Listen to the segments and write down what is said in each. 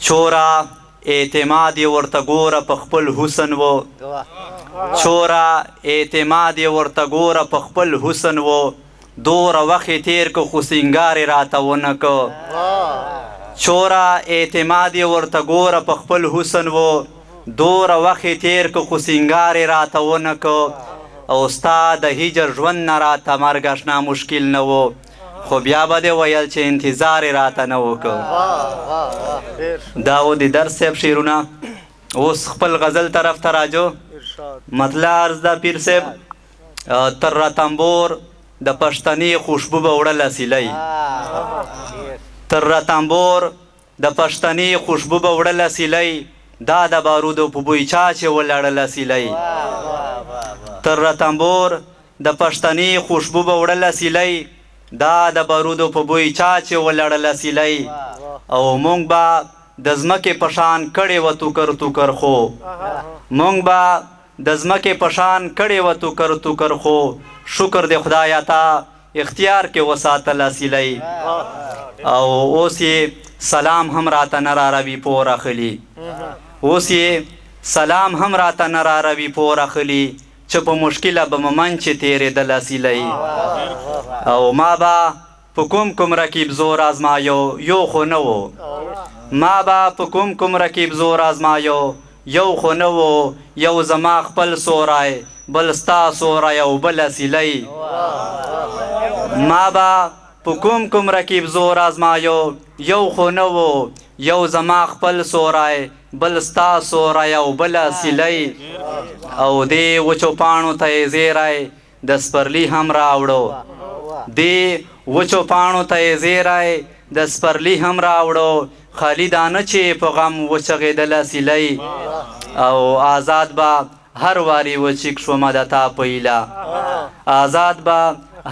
چورا اعتماد یې ورته ګوره په خپل حسن و چورا اعتماد یې ورته ګوره په خپل حسن و دوره وخت یې تیر که خو سینګار یې راته ونه که چورا اعتماد یې ورته ګوره په خپل حسن و دوره وخت یې تیر که خو سینګار یې راته ونه که او ستا د هجر ژوند نه راته مرګ اشنا مشکل نه و خو بیا به دې ویل چې انتظار یې راته نه وکړ دا و د درس صاحب شعرونه. اوس خپل غزل طرف ته راجو. مطلع عرض ده پیر صاحب تر رتنبور د پښتني خوشبو به وړله سیلی تر رتنبور د پښتني خوشبو به وړله سیلی دا د بارودو په بوی چا چې ولړله سیلی تر رتنبور د پښتني خوشبو به وړله سیلی دا د بارودو په بوی چا چې ولړله سیلی او مونږ به د ځمکې په شان کړې و توکر خو مونږ به د ځمکې په شان کړې و توکر خو شکر دې خدایه تا اختیار کې وساتله سیلی او اوس یې سلام هم راته نه راروي پور اخلي اوس یې سلام هم راته نه راروي پور اخلي چې په مشکله به ممن چې تېرېدله سیلی او ما به په کوم رکیب زور آزمایو یو خو نه و ما به په کوم رکیب زور آزمایو یو خو نه و یو زما خپل سورای بل ستا سورای او بله سیلی ما به په کوم رکیب زور آزمایو یو خو نه و یو زما خپل سورای بل ستا سورای او بله سیلی او دې وچو پاڼو ته یې زیری د سپرلي هم راوړو دې وچو پاڼو ته یې زیری د سپرلي هم راوړو خالي دانه چې په غم وچغېدله سیلی او آزاد به هر واري ورچیک شومه د تا په ایله آزاد به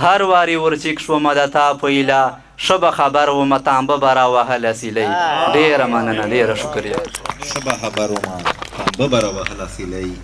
هر واري ورچیک شومه د تا په ایله ښه به خبر ومه تانبه به راوهله سیلی ډېره مننه ډېره شکریه ښه به خبر ومه تانبه به راوهله سیلی